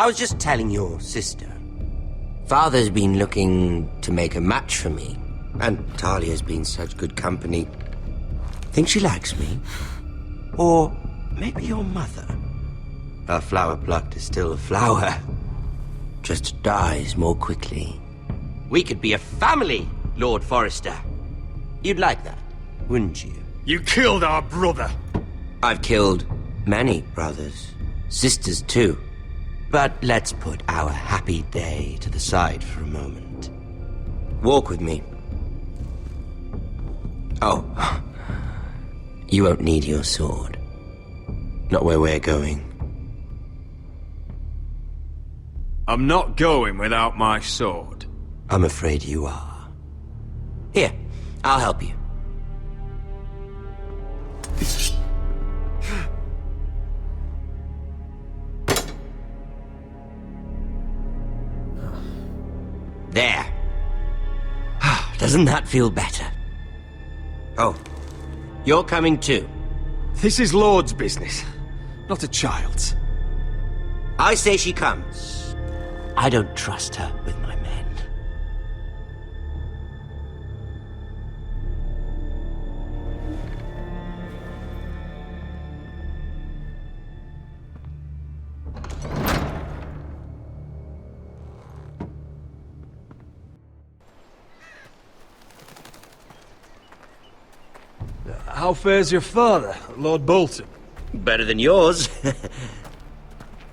I was just telling your sister. Father's been looking to make a match for me, and Talia's been such good company. Think she likes me? Or maybe your mother? A flower plucked is still a flower, just dies more quickly. We could be a family, Lord Forrester. You'd like that, wouldn't you? You killed our brother! I've killed many brothers, sisters too. But let's put our happy day to the side for a moment. Walk with me. Oh, you won't need your sword. Not where we're going. I'm not going without my sword. I'm afraid you are. Here, I'll help you. There. Doesn't that feel better? Oh, you're coming too. This is Lord's business, not a child's. I say she comes. I don't trust her with my men. How fares your father, Lord Bolton? Better than yours.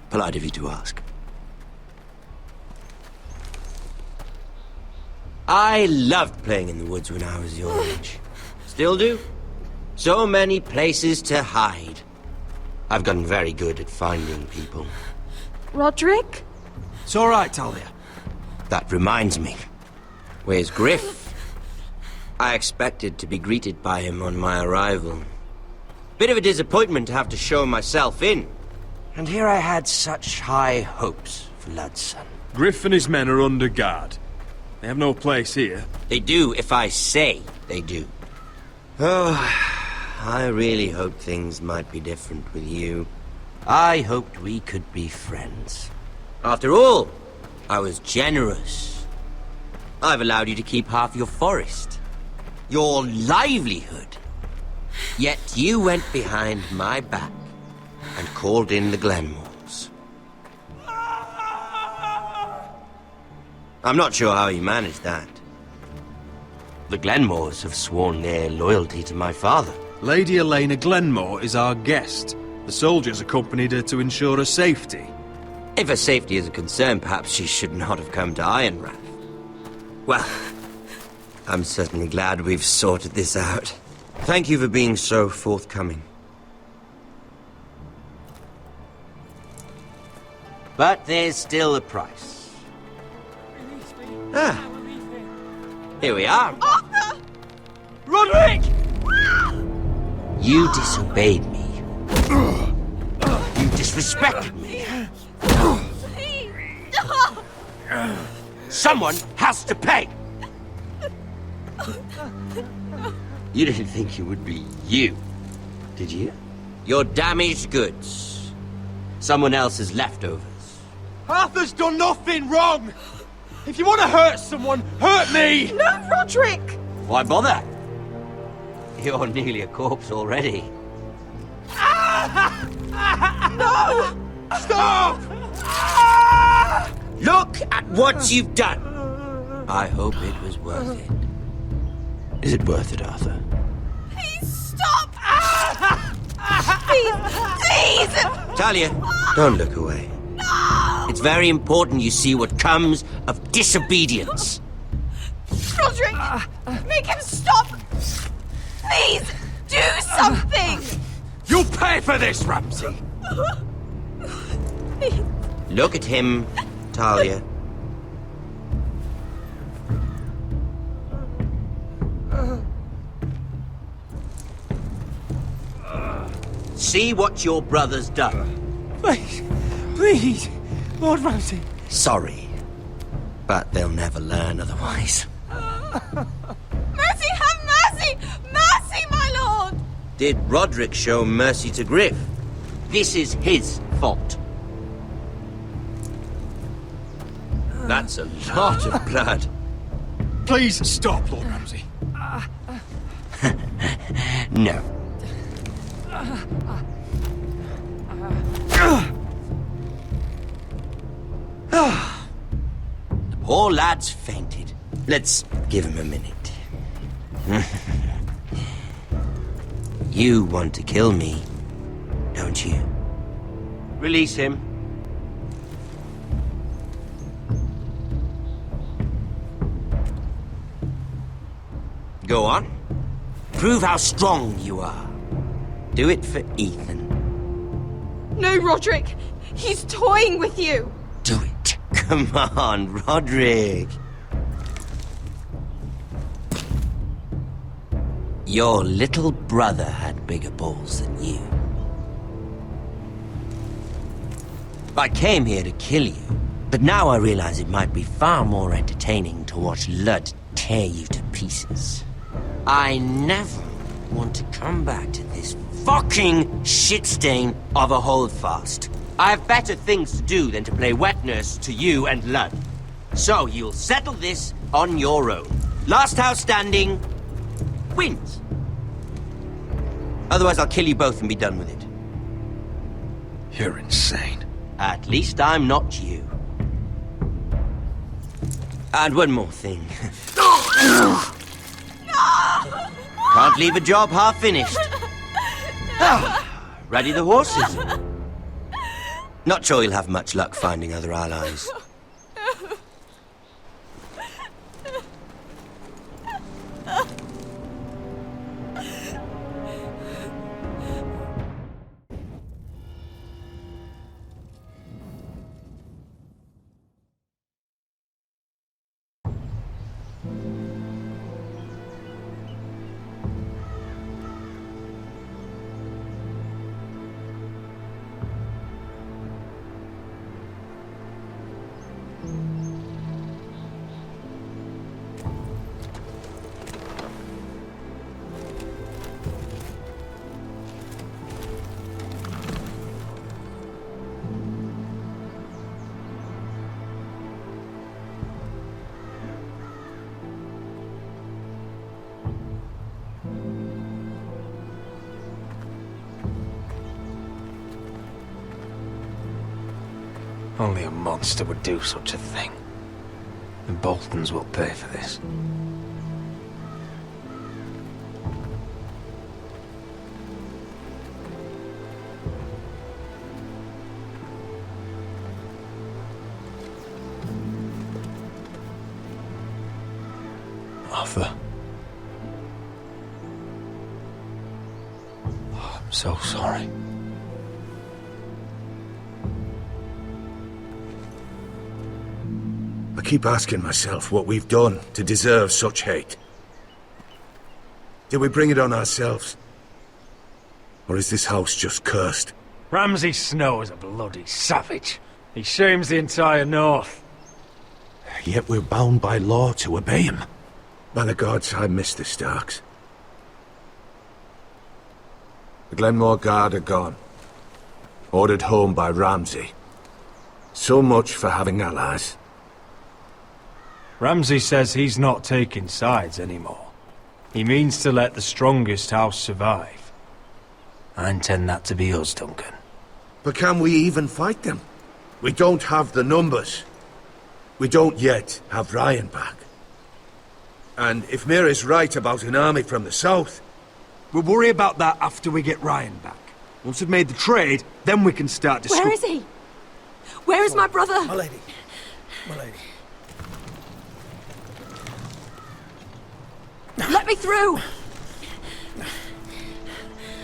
Polite of you to ask. I loved playing in the woods when I was your age. Still do. So many places to hide. I've gotten very good at finding people. Rodrik? It's all right, Talia. That reminds me. Where's Griff? I expected to be greeted by him on my arrival. Bit of a disappointment to have to show myself in. And here I had such high hopes for Ludson. Griff and his men are under guard. They have no place here. They do if I say they do. Oh, I really hoped things might be different with you. I hoped we could be friends. After all, I was generous. I've allowed you to keep half your forest. Your livelihood. Yet you went behind my back and called in the Glenmores. I'm not sure how you managed that. The Glenmores have sworn their loyalty to my father. Lady Elena Glenmore is our guest. The soldiers accompanied her to ensure her safety. If her safety is a concern, perhaps she should not have come to Ironrath. Well, I'm certainly glad we've sorted this out. Thank you for being so forthcoming. But there's still a price. Ah, here we are. Arthur! Rodrik! You disobeyed me. You disrespected me. Please! Someone has to pay! You didn't think it would be you, did you? Your damaged goods. Someone else's leftovers. Arthur's done nothing wrong! If you want to hurt someone, hurt me! No, Rodrik! Why bother? You're nearly a corpse already. No! Stop! Look at what you've done! I hope it was worth it. Is it worth it, Arthur? Please stop! Please! Please! Talia, don't look away. No! It's very important you see what comes of disobedience. Rodrik! Make him stop! Please! Do something! You'll pay for this, Ramsay! Please. Look at him, Talia. See what your brother's done. Please, please, Lord Ramsay. Sorry, but they'll never learn otherwise. Mercy, have mercy! Mercy, my lord! Did Rodrik show mercy to Griff? This is his fault. That's a lot of blood. Please stop, Lord Ramsay. No. The poor lad's fainted. Let's give him a minute. You want to kill me, don't you? Release him. Go on. Prove how strong you are. Do it for Ethan. No, Rodrik! He's toying with you! Do it. Come on, Rodrik. Your little brother had bigger balls than you. I came here to kill you, but now I realize it might be far more entertaining to watch Lud tear you to pieces. I never want to come back to this fucking shit stain of a holdfast. I have better things to do than to play wet nurse to you and Lud. So you'll settle this on your own. Last house standing wins. Otherwise I'll kill you both and be done with it. You're insane. At least I'm not you. And one more thing. Can't leave a job half finished. Ready the horses? Not sure you'll have much luck finding other allies. Only a monster would do such a thing. The Boltons will pay for this. Arthur. Oh, I'm so sorry. I keep asking myself what we've done to deserve such hate. Did we bring it on ourselves? Or is this house just cursed? Ramsay Snow is a bloody savage. He shames the entire North. Yet we're bound by law to obey him. By the gods, I miss the Starks. The Glenmore Guard are gone. Ordered home by Ramsay. So much for having allies. Ramsay says he's not taking sides anymore. He means to let the strongest house survive. I intend that to be us, Duncan. But can we even fight them? We don't have the numbers. We don't yet have Ryan back. And if Mira's right about an army from the south... We'll worry about that after we get Ryan back. Once we've made the trade, then we can start discussing. Where is he? Where is my brother? My lady. My lady. Let me through!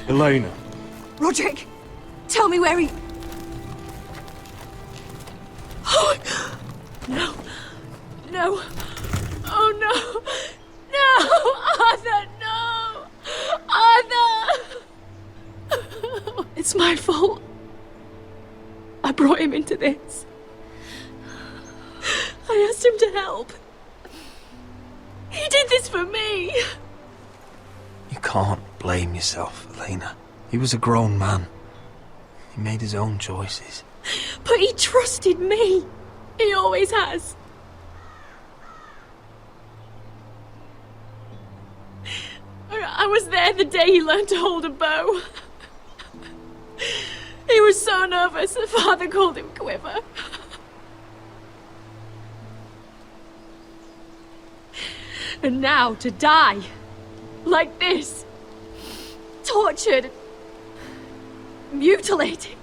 Elena. Rodrik, tell me where he... Oh, no. No. Oh, no. No! Arthur, no! Arthur! It's my fault. I brought him into this. I asked him to help. He did this for me! You can't blame yourself, Elena. He was a grown man. He made his own choices. But he trusted me. He always has. I was there the day he learned to hold a bow. He was so nervous, Father called him Quiver. And now to die. Like this. Tortured. Mutilated.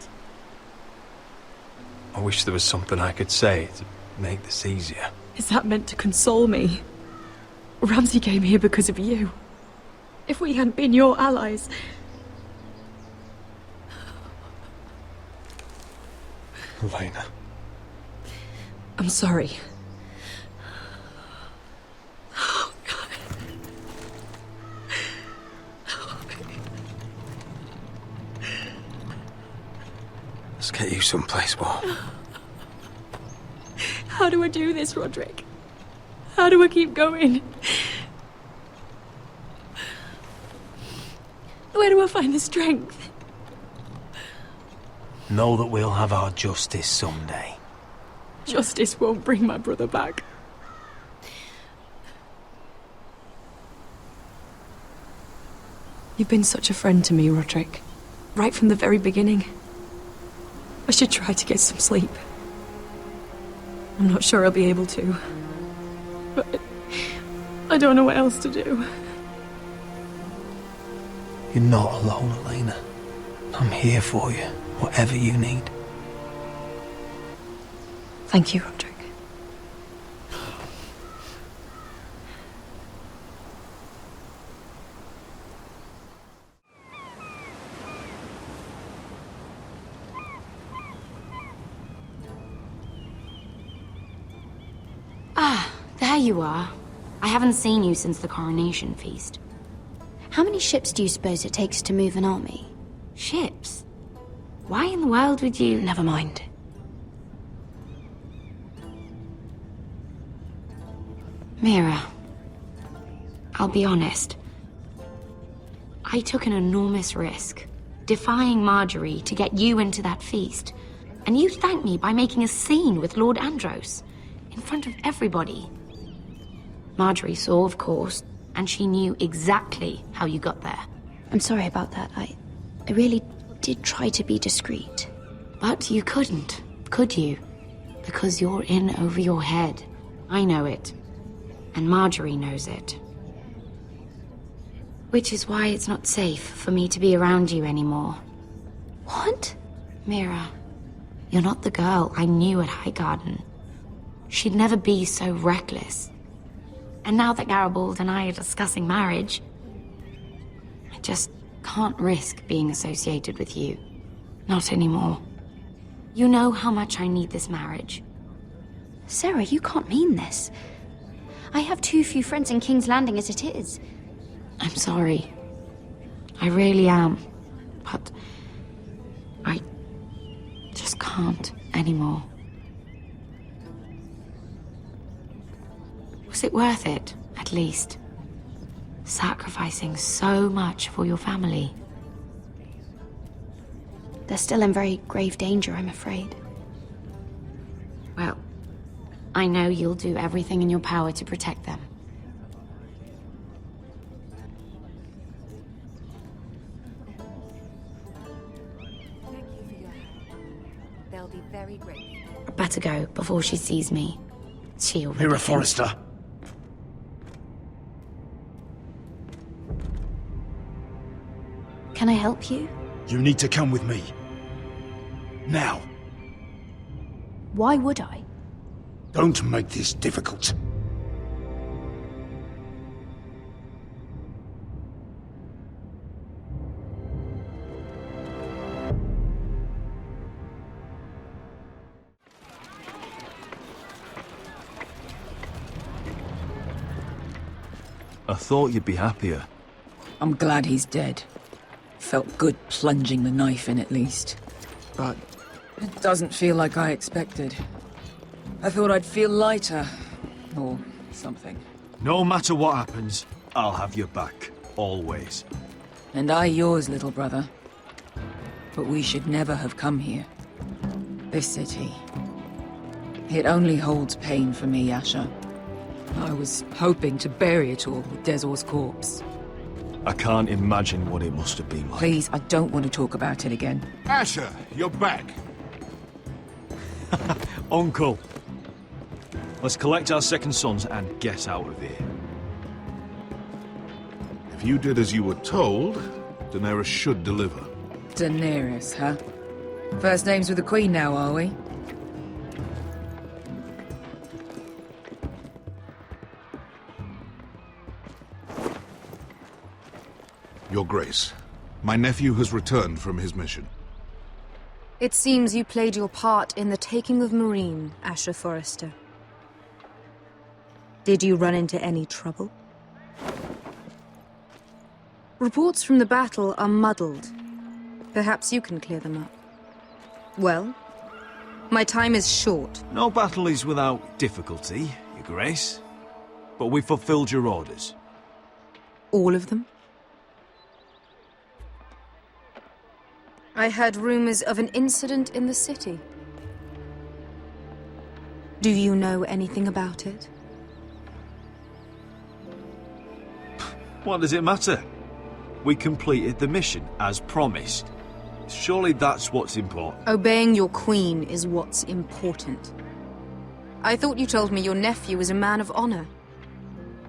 I wish there was something I could say to make this easier. Is that meant to console me? Ramsay came here because of you. If we hadn't been your allies... Elena. I'm sorry. Oh, God. Let's get you someplace warm. How do I do this, Rodrik? How do I keep going? Where do I find the strength? Know that we'll have our justice someday. Justice won't bring my brother back. You've been such a friend to me, Rodrik. Right from the very beginning. I should try to get some sleep. I'm not sure I'll be able to. But I don't know what else to do. You're not alone, Elena. I'm here for you, whatever you need. Thank you, Rodrik. Ah, there you are. I haven't seen you since the coronation feast. How many ships do you suppose it takes to move an army? Ships? Why in the world would you... Never mind. Mira, I'll be honest. I took an enormous risk, defying Margaery to get you into that feast. And you thanked me by making a scene with Lord Andros, in front of everybody. Margaery saw, of course, and she knew exactly how you got there. I'm sorry about that. I really did try to be discreet. But you couldn't, could you? Because you're in over your head. I know it. And Margaery knows it. Which is why it's not safe for me to be around you anymore. What? Mira, you're not the girl I knew at Highgarden. She'd never be so reckless. And now that Gared and I are discussing marriage, I just can't risk being associated with you. Not anymore. You know how much I need this marriage. Sarah, you can't mean this. I have too few friends in King's Landing as it is. I'm sorry. I really am. But I just can't anymore. Was it worth it, at least? Sacrificing so much for your family? They're still in very grave danger, I'm afraid. Well, I know you'll do everything in your power to protect them. Thank you for your help. They'll be very grateful. I better go before she sees me. She already Mira, thinks- Forrester. Can I help you? You need to come with me. Now. Why would I? Don't make this difficult. I thought you'd be happier. I'm glad he's dead. Felt good plunging the knife in at least. But it doesn't feel like I expected. I thought I'd feel lighter, or something. No matter what happens, I'll have your back. Always. And I yours, little brother. But we should never have come here. This city. It only holds pain for me, Asher. I was hoping to bury it all with Dezor's corpse. I can't imagine what it must have been like. Please, I don't want to talk about it again. Asher, you're back. Uncle! Let's collect our second sons and get out of here. If you did as you were told, Daenerys should deliver. Daenerys, huh? First names with the Queen now, are we? Your Grace, my nephew has returned from his mission. It seems you played your part in the taking of Meereen, Asher Forrester. Did you run into any trouble? Reports from the battle are muddled. Perhaps you can clear them up. Well, my time is short. No battle is without difficulty, Your Grace. But we fulfilled your orders. All of them? I heard rumors of an incident in the city. Do you know anything about it? What does it matter? We completed the mission, as promised. Surely that's what's important. Obeying your queen is what's important. I thought you told me your nephew is a man of honor.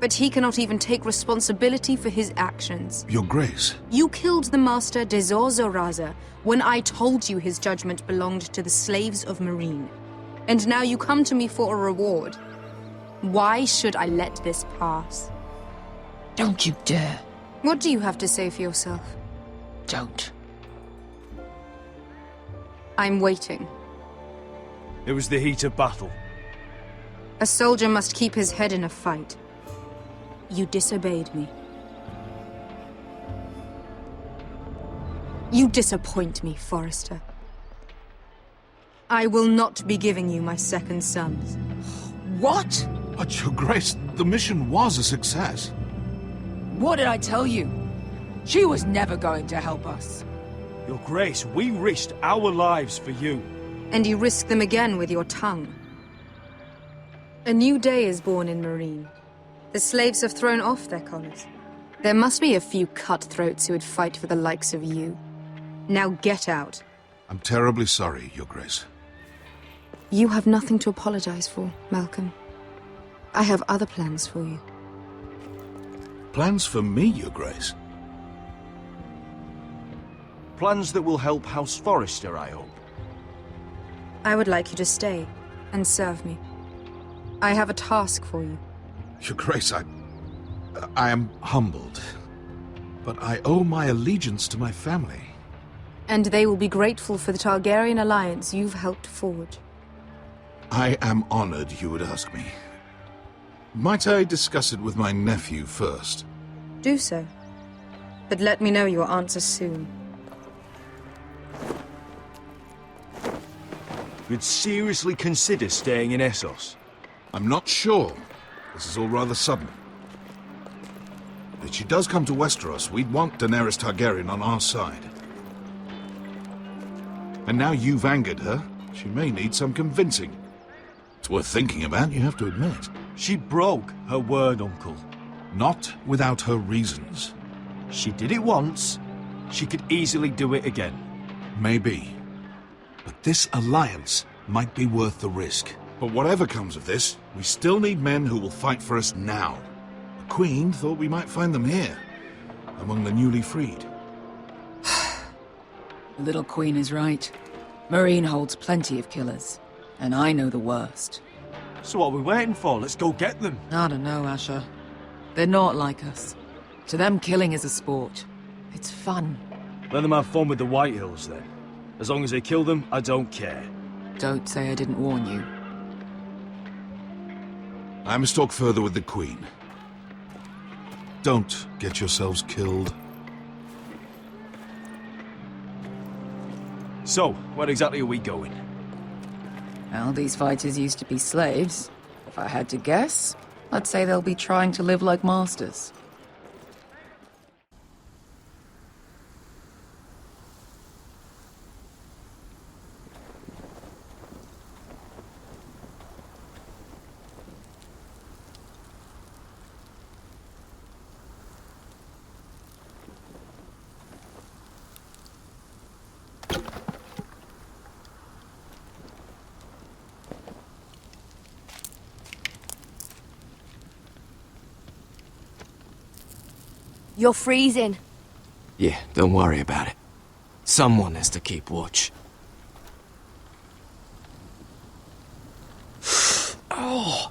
But he cannot even take responsibility for his actions. Your Grace. You killed the master Dezor Zoraza when I told you his judgment belonged to the slaves of Meereen. And now you come to me for a reward. Why should I let this pass? Don't you dare. What do you have to say for yourself? Don't. I'm waiting. It was the heat of battle. A soldier must keep his head in a fight. You disobeyed me. You disappoint me, Forrester. I will not be giving you my second sons. What? But Your Grace, the mission was a success. What did I tell you? She was never going to help us. Your Grace, we risked our lives for you. And you risk them again with your tongue. A new day is born in Meereen. The slaves have thrown off their collars. There must be a few cutthroats who would fight for the likes of you. Now get out. I'm terribly sorry, Your Grace. You have nothing to apologize for, Malcolm. I have other plans for you. Plans for me, Your Grace? Plans that will help House Forrester, I hope. I would like you to stay and serve me. I have a task for you. Your Grace, I am humbled. But I owe my allegiance to my family. And they will be grateful for the Targaryen alliance you've helped forge. I am honored you would ask me. Might I discuss it with my nephew first? Do so. But let me know your answer soon. You'd seriously consider staying in Essos? I'm not sure. This is all rather sudden. If she does come to Westeros, we'd want Daenerys Targaryen on our side. And now you've angered her, she may need some convincing. It's worth thinking about, you have to admit. She broke her word, Uncle. Not without her reasons. She did it once. She could easily do it again. Maybe. But this alliance might be worth the risk. But whatever comes of this, we still need men who will fight for us now. The Queen thought we might find them here, among the newly freed. The little Queen is right. Meereen holds plenty of killers, and I know the worst. So what are we waiting for? Let's go get them. I don't know, Asher. They're not like us. To them, killing is a sport. It's fun. Let them have fun with the Whitehills, then. As long as they kill them, I don't care. Don't say I didn't warn you. I must talk further with the Queen. Don't get yourselves killed. So, where exactly are we going? Well, these fighters used to be slaves. If I had to guess, I'd say they'll be trying to live like masters. You're freezing. Yeah, don't worry about it. Someone has to keep watch. Oh.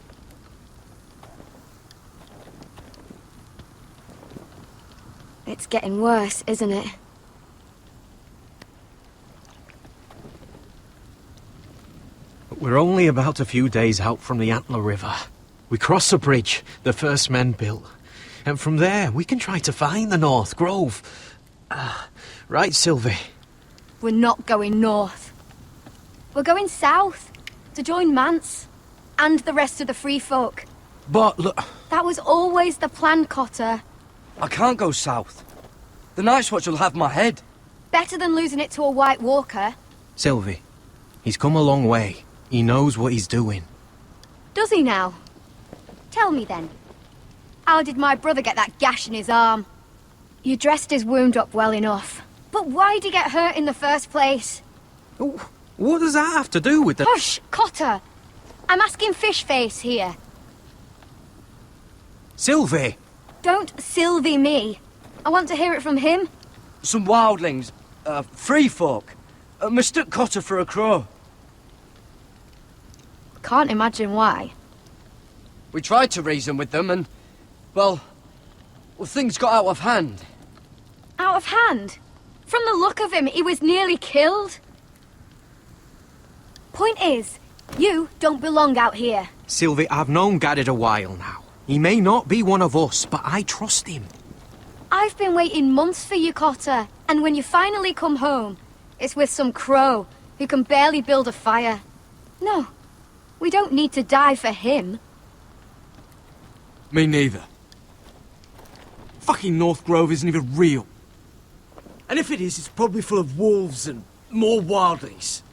It's getting worse, isn't it? We're only about a few days out from the Antler River. We cross a bridge the first men built. And from there, we can try to find the North Grove. Right, Sylvie? We're not going north. We're going south, to join Mance, and the rest of the Free Folk. But look... That was always the plan, Cotter. I can't go south. The Night's Watch will have my head. Better than losing it to a White Walker. Sylvie, he's come a long way. He knows what he's doing. Does he now? Tell me then. How did my brother get that gash in his arm? You dressed his wound up well enough. But why'd he get hurt in the first place? What does that have to do with the... Hush, Cotter! I'm asking Fishface here. Sylvie! Don't Sylvie me. I want to hear it from him. Some wildlings, free folk, mistook Cotter for a crow. Can't imagine why. We tried to reason with them and, well, things got out of hand. Out of hand? From the look of him, he was nearly killed. Point is, you don't belong out here. Sylvie, I've known Gared a while now. He may not be one of us, but I trust him. I've been waiting months for you, Cotter, and when you finally come home, it's with some crow who can barely build a fire. No, we don't need to die for him. Me neither. Fucking North Grove isn't even real. And if it is, it's probably full of wolves and more wildlings.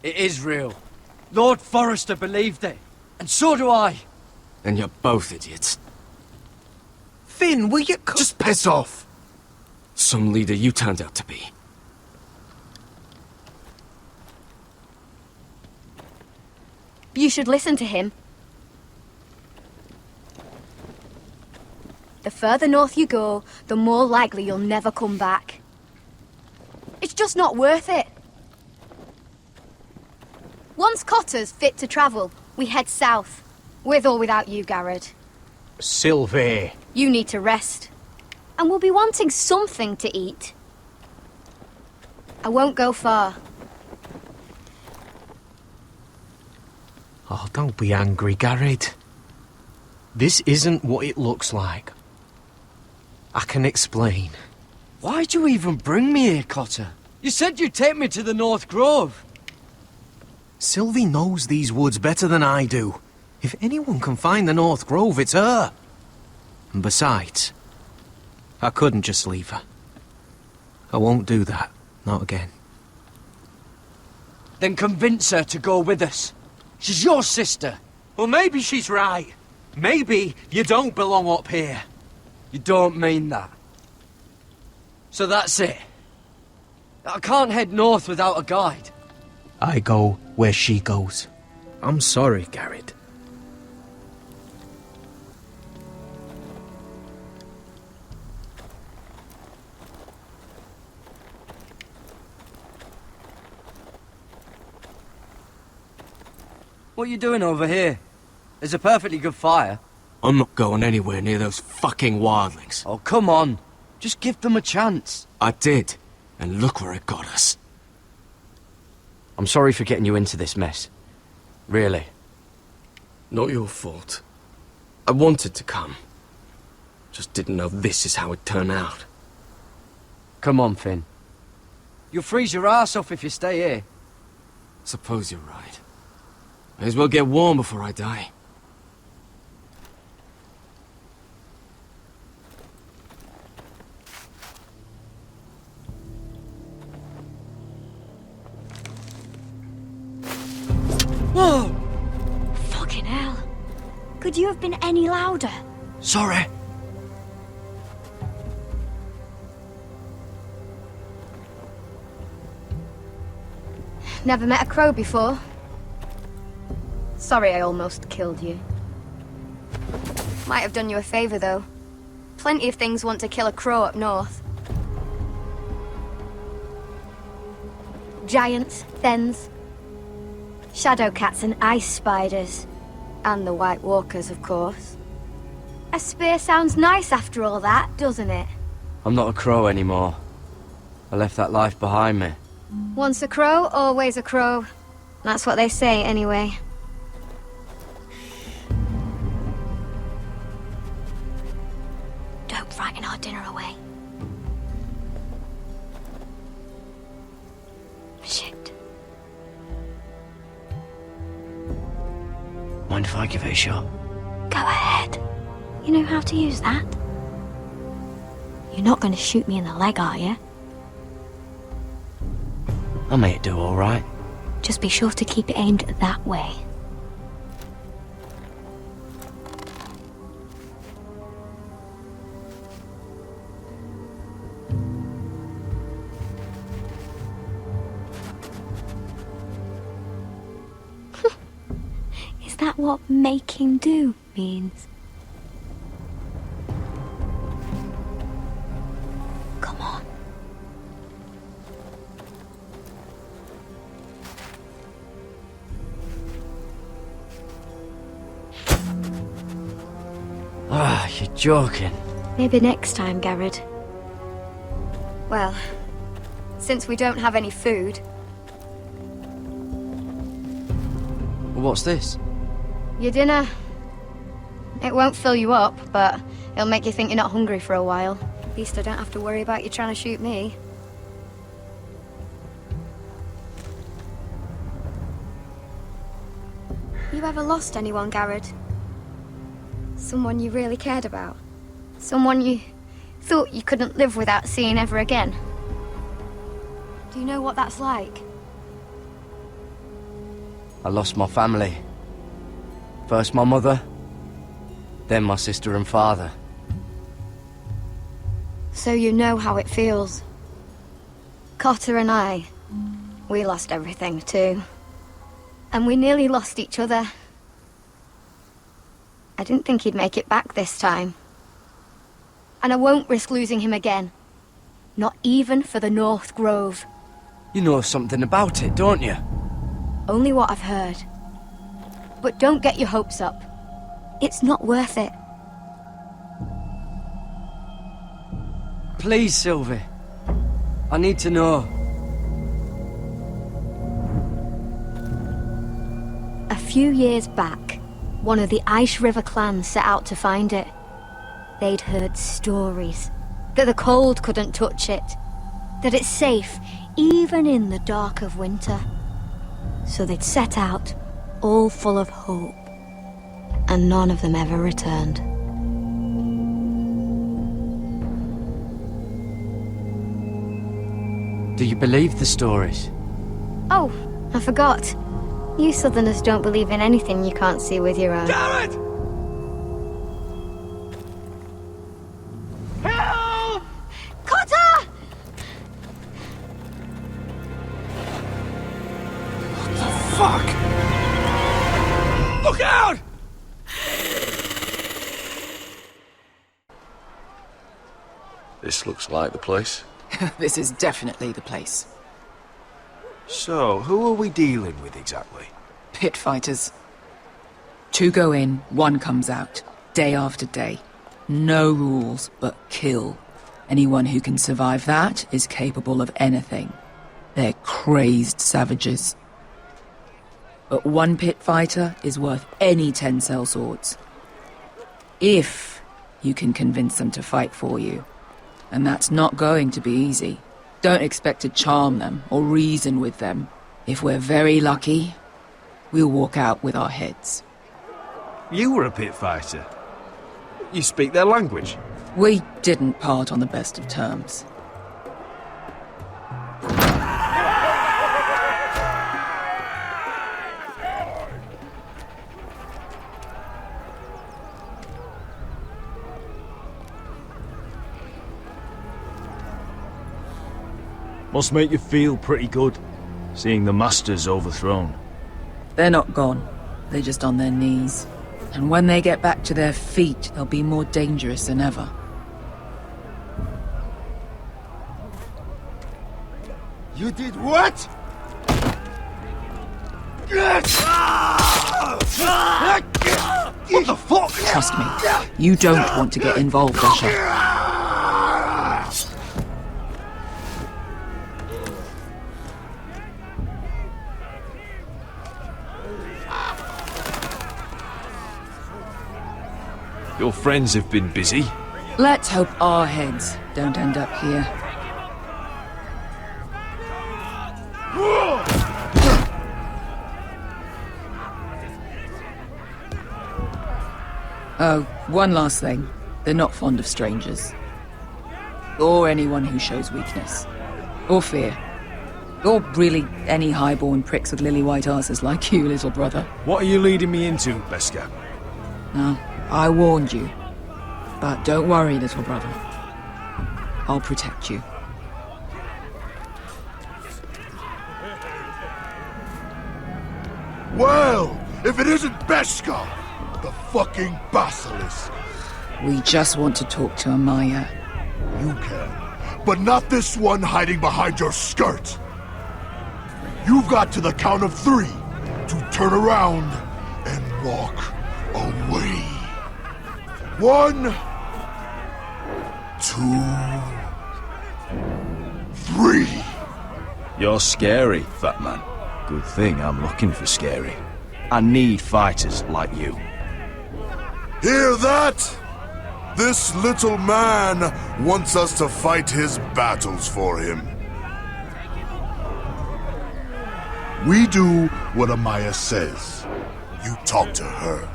It is real. Lord Forrester believed it. And so do I. And you're both idiots. Finn, will you... Just piss off! Some leader you turned out to be. You should listen to him. The further north you go, the more likely you'll never come back. It's just not worth it. Once Cotter's fit to travel, we head south. With or without you, Gared. Sylvie. You need to rest. And we'll be wanting something to eat. I won't go far. Oh, don't be angry, Gared. This isn't what it looks like. I can explain. Why'd you even bring me here, Cotter? You said you'd take me to the North Grove. Sylvie knows these woods better than I do. If anyone can find the North Grove, it's her. And besides, I couldn't just leave her. I won't do that. Not again. Then convince her to go with us. She's your sister. Well, maybe she's right. Maybe you don't belong up here. You don't mean that. So that's it. I can't head north without a guide. I go where she goes. I'm sorry, Gared. What are you doing over here? There's a perfectly good fire. I'm not going anywhere near those fucking wildlings. Oh, come on. Just give them a chance. I did, and look where it got us. I'm sorry for getting you into this mess. Really. Not your fault. I wanted to come. Just didn't know this is how it'd turn out. Come on, Finn. You'll freeze your ass off if you stay here. Suppose you're right. May as well get warm before I die. Whoa! Fucking hell. Could you have been any louder? Sorry. Never met a crow before. Sorry I almost killed you. Might have done you a favor, though. Plenty of things want to kill a crow up north. Giants, thens, shadow cats and ice spiders. And the White Walkers, of course. A spear sounds nice after all that, doesn't it? I'm not a crow anymore. I left that life behind me. Once a crow, always a crow. That's what they say, anyway. Don't frighten our dinner away. Shit. Mind if I give it a shot? Go ahead. You know how to use that? You're not going to shoot me in the leg, are you? I may do all right. Just be sure to keep it aimed that way. Is that what making do means? Come on. Ah, you're joking. Maybe next time, Gared. Well, since we don't have any food... Well, what's this? Your dinner. It won't fill you up, but it'll make you think you're not hungry for a while. At least I don't have to worry about you trying to shoot me. You ever lost anyone, Gared? Someone you really cared about? Someone you thought you couldn't live without seeing ever again? Do you know what that's like? I lost my family. First my mother, then my sister and father. So you know how it feels. Cotter and I, we lost everything too. And we nearly lost each other. I didn't think he'd make it back this time. And I won't risk losing him again. Not even for the North Grove. You know something about it, don't you? Only what I've heard. But don't get your hopes up. It's not worth it. Please, Sylvie. I need to know. A few years back, one of the Ice River clans set out to find it. They'd heard stories that the cold couldn't touch it, that it's safe even in the dark of winter. So they'd set out, all full of hope, and none of them ever returned. Do you believe the stories? Oh, I forgot. You Southerners don't believe in anything you can't see with your own. Gared! Help! Cotter! Fuck! Look out! This looks like the place. This is definitely the place. So, who are we dealing with exactly? Pit fighters. 2 go in, 1 comes out, day after day. No rules, but kill. Anyone who can survive that is capable of anything. They're crazed savages. But 1 pit fighter is worth any 10 sellswords. If you can convince them to fight for you. And that's not going to be easy. Don't expect to charm them or reason with them. If we're very lucky, we'll walk out with our heads. You were a pit fighter. You speak their language. We didn't part on the best of terms. Must make you feel pretty good, seeing the Masters overthrown. They're not gone. They're just on their knees. And when they get back to their feet, they'll be more dangerous than ever. You did what? What the fuck? Trust me, you don't want to get involved, Essos. Your friends have been busy. Let's hope our heads don't end up here. Oh, one last thing. They're not fond of strangers. Or anyone who shows weakness. Or fear. Or really any highborn pricks with lily-white asses like you, little brother. What are you leading me into, Beskar? No, I warned you. But don't worry, little brother. I'll protect you. Well, if it isn't Beskar, the fucking basilisk. We just want to talk to Amaya. You can, but not this one hiding behind your skirt. You've got to the count of 3 to turn around and walk away. 1, 2, 3. You're scary, fat man. Good thing I'm looking for scary. I need fighters like you. Hear that? This little man wants us to fight his battles for him. We do what Amaya says. You talk to her.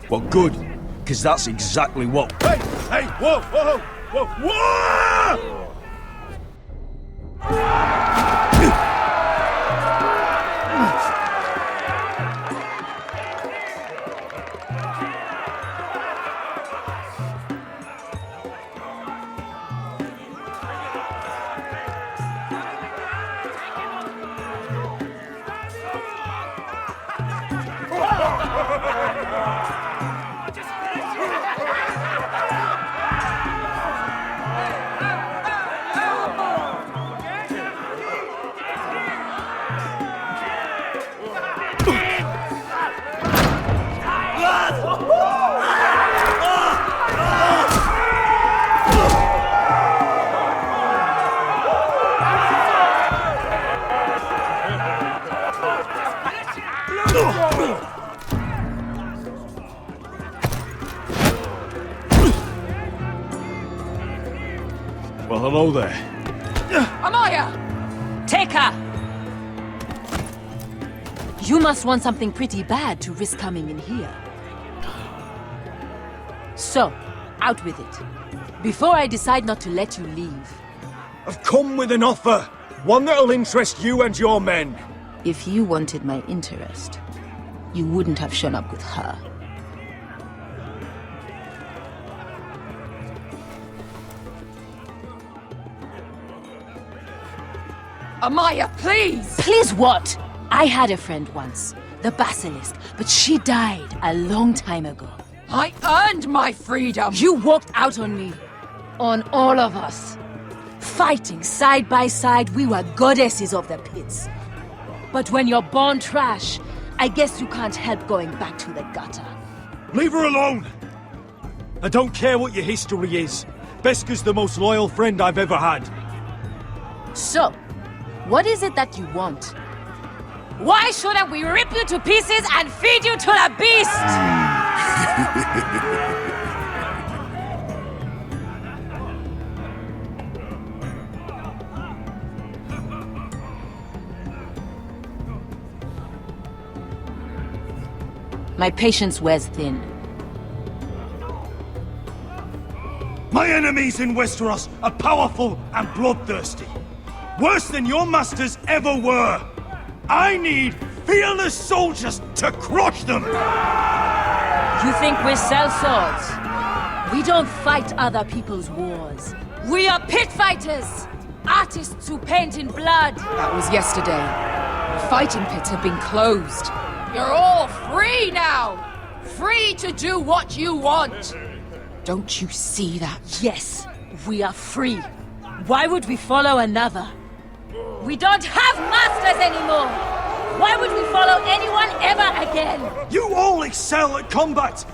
Well, good, because that's exactly what... Hey! Hey! Whoa! Whoa! Whoa! Whoa! Well, hello there. Amaya! Take her! You must want something pretty bad to risk coming in here. So, out with it. Before I decide not to let you leave. I've come with an offer. One that'll interest you and your men. If you wanted my interest, you wouldn't have shown up with her. Amaya, please! Please what? I had a friend once, the Basilisk, but she died a long time ago. I earned my freedom! You walked out on me. On all of us. Fighting side by side, we were goddesses of the pits. But when you're born trash, I guess you can't help going back to the gutter. Leave her alone! I don't care what your history is. Beskar's the most loyal friend I've ever had. So, what is it that you want? Why shouldn't we rip you to pieces and feed you to the beast? My patience wears thin. My enemies in Westeros are powerful and bloodthirsty. Worse than your masters ever were. I need fearless soldiers to crush them! You think we sell swords? We don't fight other people's wars. We are pit fighters! Artists who paint in blood! That was yesterday. The fighting pits have been closed. You're all free now! Free to do what you want! Don't you see that? Yes, we are free. Why would we follow another? We don't have masters anymore! Why would we follow anyone ever again? You all excel at combat,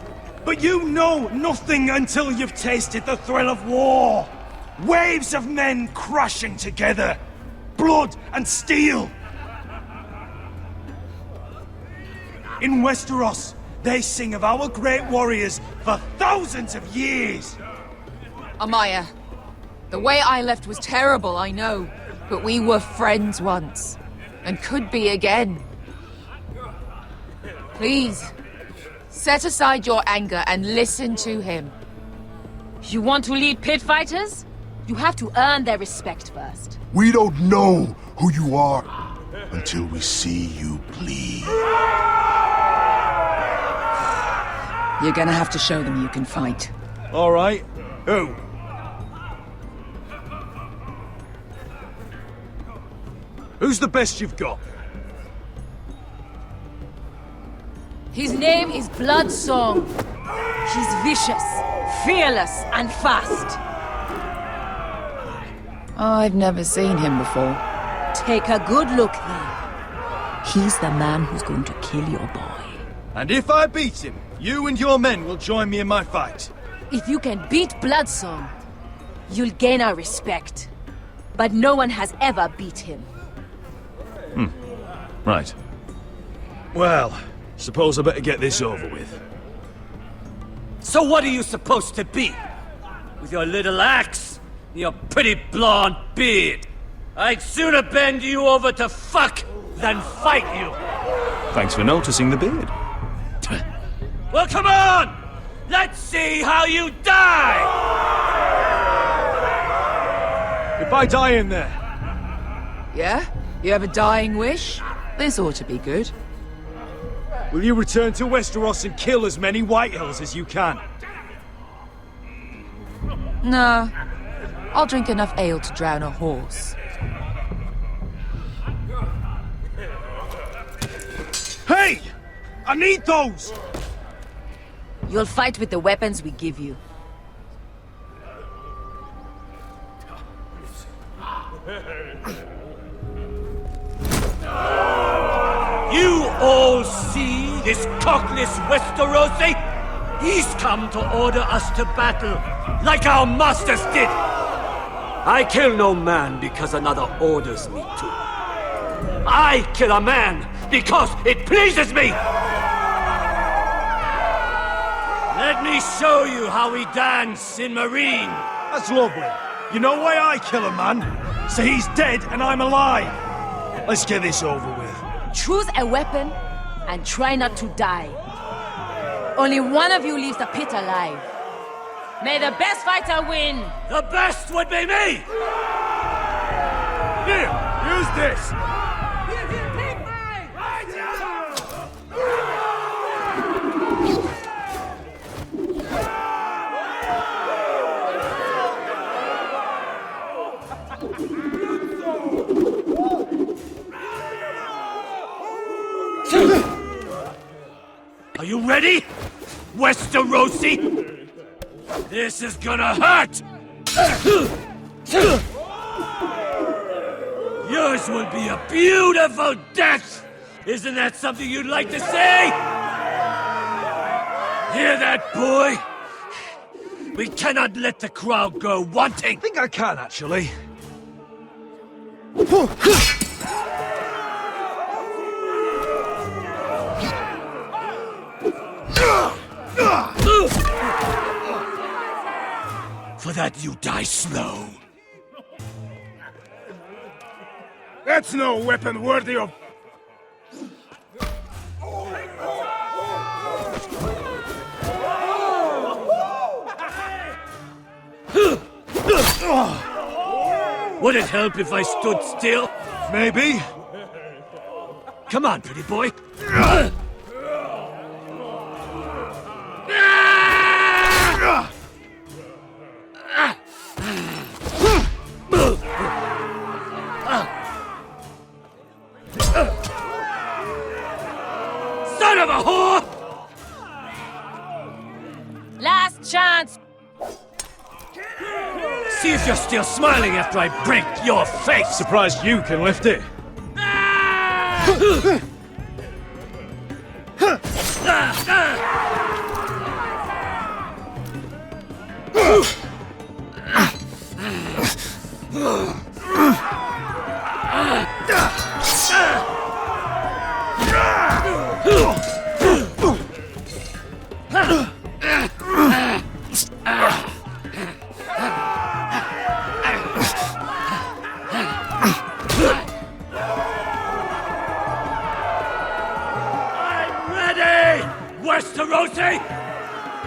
but you know nothing until you've tasted the thrill of war. Waves of men crashing together. Blood and steel. In Westeros, they sing of our great warriors for thousands of years. Amaya, the way I left was terrible, I know. But we were friends once. And could be again. Please, set aside your anger and listen to him. You want to lead pit fighters? You have to earn their respect first. We don't know who you are until we see you bleed. You're gonna have to show them you can fight. All right. Who? Who's the best you've got? His name is Bloodsong. He's vicious, fearless, and fast. I've never seen him before. Take a good look then. He's the man who's going to kill your boy. And if I beat him, you and your men will join me in my fight. If you can beat Bloodsong, you'll gain our respect. But no one has ever beat him. Right. Well, suppose I better get this over with. So what are you supposed to be? With your little axe and your pretty blonde beard? I'd sooner bend you over to fuck than fight you. Thanks for noticing the beard. Well, come on! Let's see how you die! If I die in there... Yeah? You have a dying wish? This ought to be good. Will you return to Westeros and kill as many Whitehills as you can? No. I'll drink enough ale to drown a horse. Hey! I need those! You'll fight with the weapons we give you. You all see this cockless Westerosi? He's come to order us to battle, like our masters did. I kill no man because another orders me to. I kill a man because it pleases me! Let me show you how we dance in Meereen. That's lovely. You know why I kill a man? So he's dead and I'm alive. Let's get this over with. Choose a weapon and try not to die. Only one of you leaves the pit alive. May the best fighter win! The best would be me! Here, use this! Are you ready, Westerosi? This is gonna hurt! Yours will be a beautiful death! Isn't that something you'd like to say? Hear that, boy? We cannot let the crowd go wanting! I think I can, actually. For that you die slow. That's no weapon worthy of... Would it help if I stood still? Maybe. Come on, pretty boy. Son of a whore! Last chance! See if you're still smiling after I break your face! Surprised you can lift it.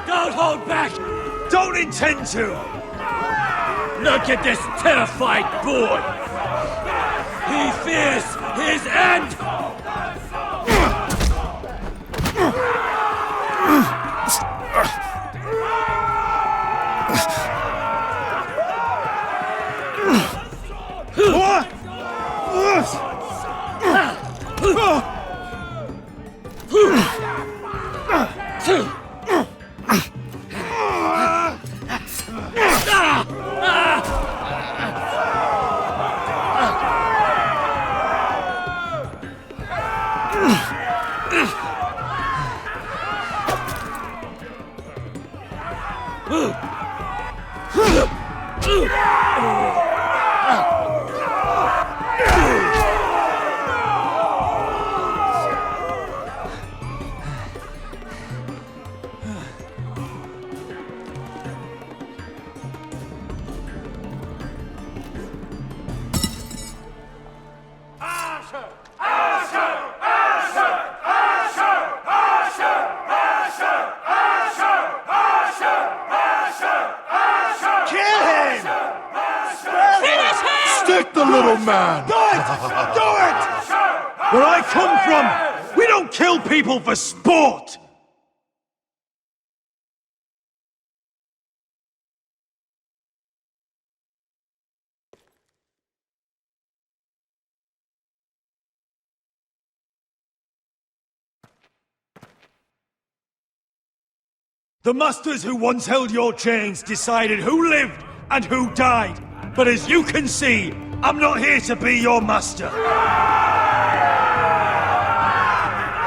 Don't hold back! Don't intend to! Look at this terrified boy! He fears his end! Stick the little man! Do it! Do it! Where I come from, we don't kill people for sport! The masters who once held your chains decided who lived and who died. But as you can see, I'm not here to be your master.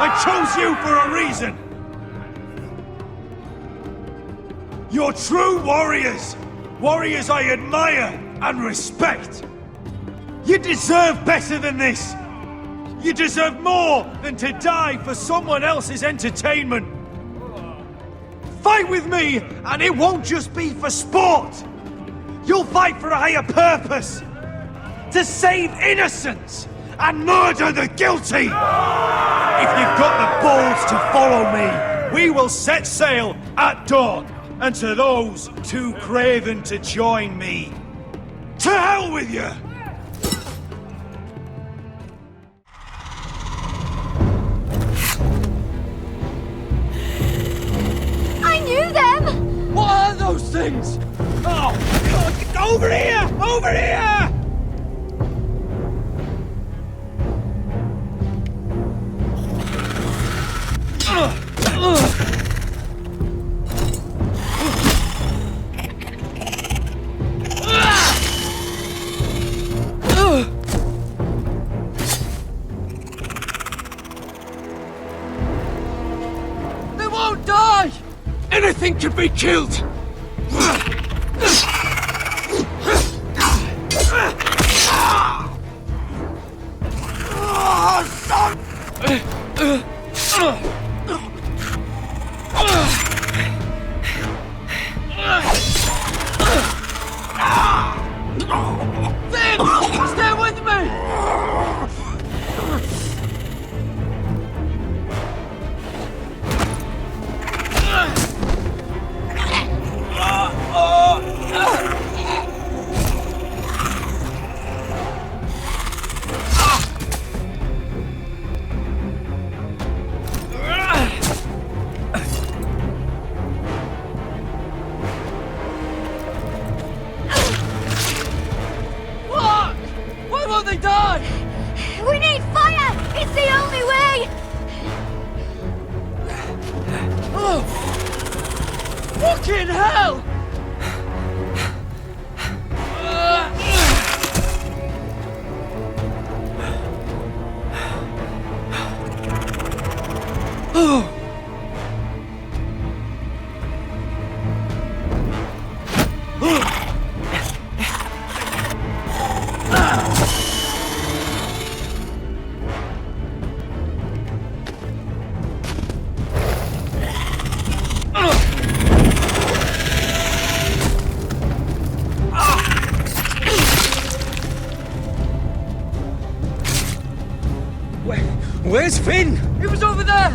I chose you for a reason. You're true warriors. Warriors I admire and respect. You deserve better than this. You deserve more than to die for someone else's entertainment. Fight with me, and it won't just be for sport. You'll fight for a higher purpose. To save innocents and murder the guilty. If you've got the balls to follow me, we will set sail at dawn. And to those too craven to join me, to hell with you! I knew them! What are those things? Oh, God, over here! Over here! They won't die! Anything can be killed! Stay with me! Why won't they die? We need fire! It's the only way! Oh! Fucking hell! Where's Finn? He was over there!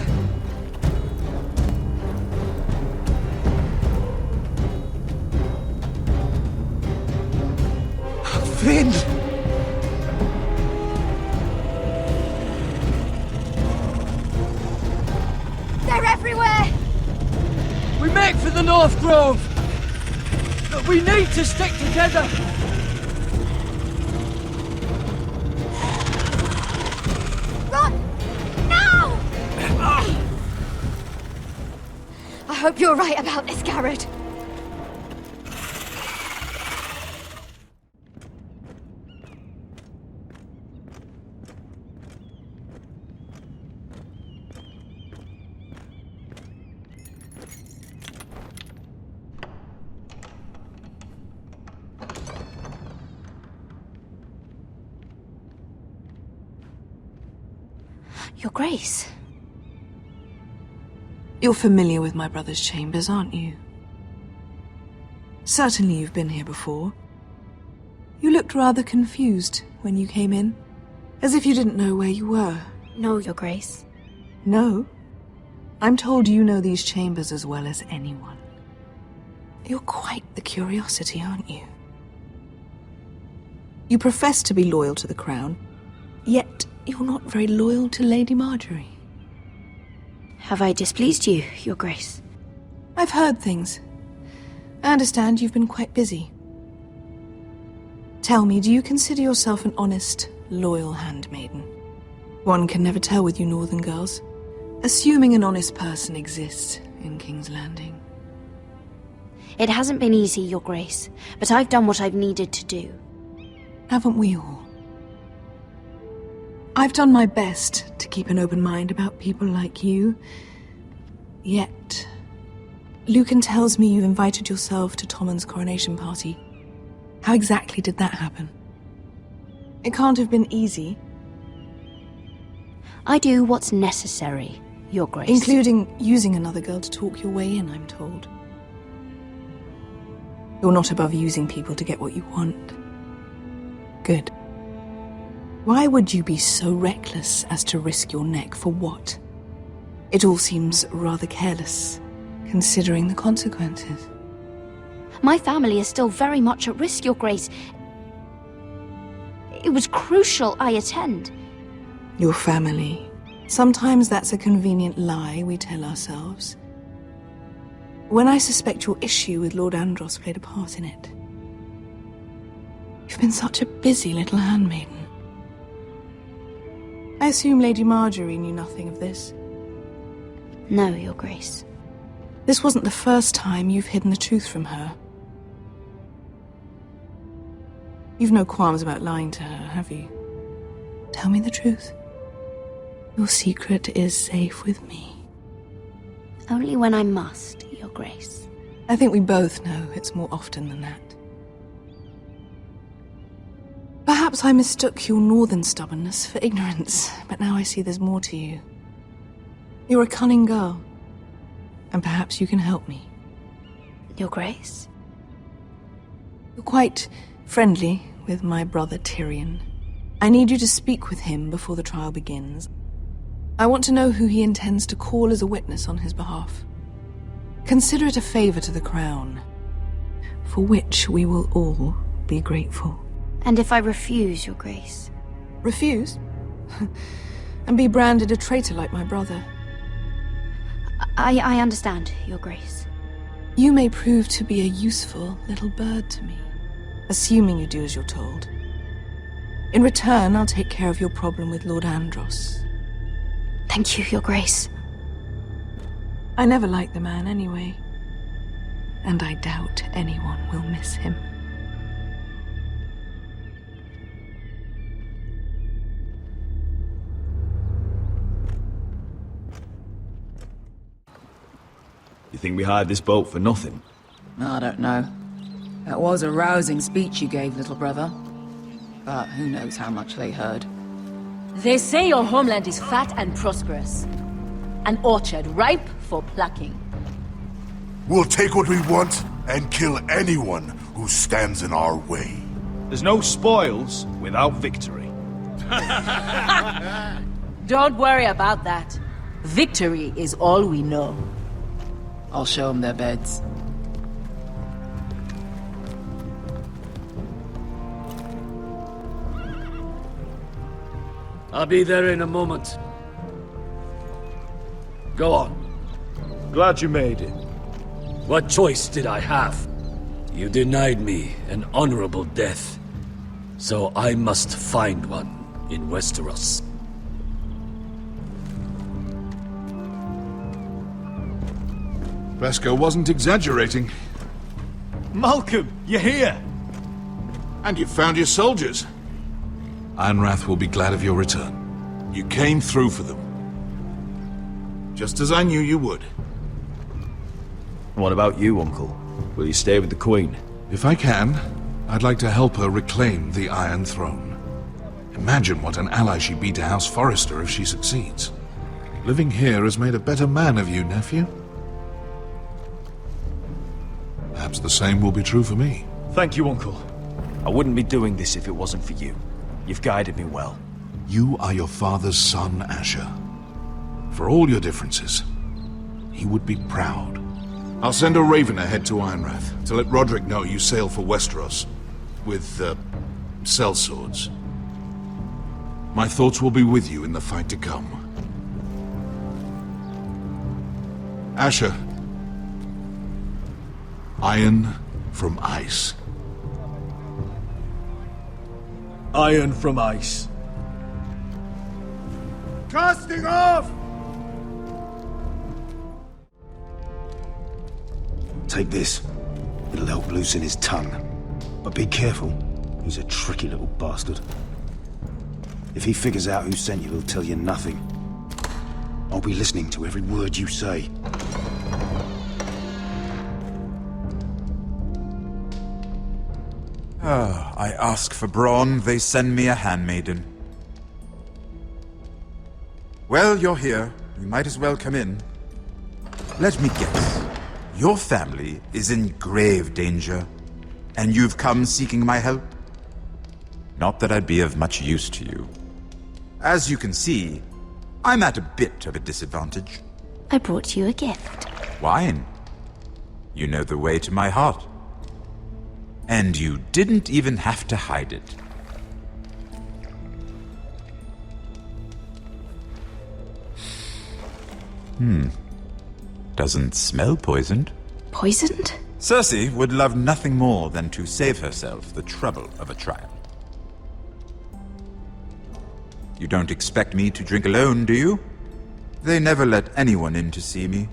Finn! They're everywhere! We make for the North Grove! But we need to stick together! Run! Now! I hope you're right about this, Gared. Your Grace. You're familiar with my brother's chambers, aren't you? Certainly you've been here before. You looked rather confused when you came in, as if you didn't know where you were. No, Your Grace. No? I'm told you know these chambers as well as anyone. You're quite the curiosity, aren't you? You profess to be loyal to the crown, yet you're not very loyal to Lady Margaery. Have I displeased you, Your Grace? I've heard things. I understand you've been quite busy. Tell me, do you consider yourself an honest, loyal handmaiden? One can never tell with you northern girls. Assuming an honest person exists in King's Landing. It hasn't been easy, Your Grace, but I've done what I've needed to do. Haven't we all? I've done my best to keep an open mind about people like you. Yet, Lucan tells me you invited yourself to Tommen's coronation party. How exactly did that happen? It can't have been easy. I do what's necessary, Your Grace. Including using another girl to talk your way in, I'm told. You're not above using people to get what you want. Good. Why would you be so reckless as to risk your neck for what? It all seems rather careless, considering the consequences. My family is still very much at risk, Your Grace. It was crucial I attend. Your family. Sometimes that's a convenient lie we tell ourselves. When I suspect your issue with Lord Andros played a part in it. You've been such a busy little handmaiden. I assume Lady Margaery knew nothing of this. No, Your Grace. This wasn't the first time you've hidden the truth from her. You've no qualms about lying to her, have you? Tell me the truth. Your secret is safe with me. Only when I must, Your Grace. I think we both know it's more often than that. Perhaps I mistook your northern stubbornness for ignorance, but now I see there's more to you. You're a cunning girl, and perhaps you can help me. Your Grace? You're quite friendly with my brother Tyrion. I need you to speak with him before the trial begins. I want to know who he intends to call as a witness on his behalf. Consider it a favor to the crown, for which we will all be grateful. And if I refuse, Your Grace? Refuse? And be branded a traitor like my brother? I understand, Your Grace. You may prove to be a useful little bird to me, assuming you do as you're told. In return, I'll take care of your problem with Lord Andros. Thank you, Your Grace. I never liked the man anyway, and I doubt anyone will miss him. You think we hired this boat for nothing? I don't know. That was a rousing speech you gave, little brother. But who knows how much they heard. They say your homeland is fat and prosperous. An orchard ripe for plucking. We'll take what we want and kill anyone who stands in our way. There's no spoils without victory. Don't worry about that. Victory is all we know. I'll show them their beds. I'll be there in a moment. Go on. Glad you made it. What choice did I have? You denied me an honorable death. So I must find one in Westeros. Vesco wasn't exaggerating. Malcolm, you're here! And you've found your soldiers. Ironrath will be glad of your return. You came through for them. Just as I knew you would. What about you, Uncle? Will you stay with the Queen? If I can, I'd like to help her reclaim the Iron Throne. Imagine what an ally she'd be to House Forrester if she succeeds. Living here has made a better man of you, nephew. Perhaps the same will be true for me. Thank you, Uncle. I wouldn't be doing this if it wasn't for you. You've guided me well. You are your father's son, Asher. For all your differences, he would be proud. I'll send a raven ahead to Ironrath to let Rodrik know you sail for Westeros with, sellswords. My thoughts will be with you in the fight to come. Asher. Iron from ice. Iron from ice. Casting off! Take this. It'll help loosen his tongue. But be careful. He's a tricky little bastard. If he figures out who sent you, he'll tell you nothing. I'll be listening to every word you say. I ask for brawn, they send me a handmaiden. Well, you're here. You might as well come in. Let me guess. Your family is in grave danger, and you've come seeking my help? Not that I'd be of much use to you. As you can see, I'm at a bit of a disadvantage. I brought you a gift. Wine. You know the way to my heart. And you didn't even have to hide it. Doesn't smell poisoned. Poisoned? Cersei would love nothing more than to save herself the trouble of a trial. You don't expect me to drink alone, do you? They never let anyone in to see me.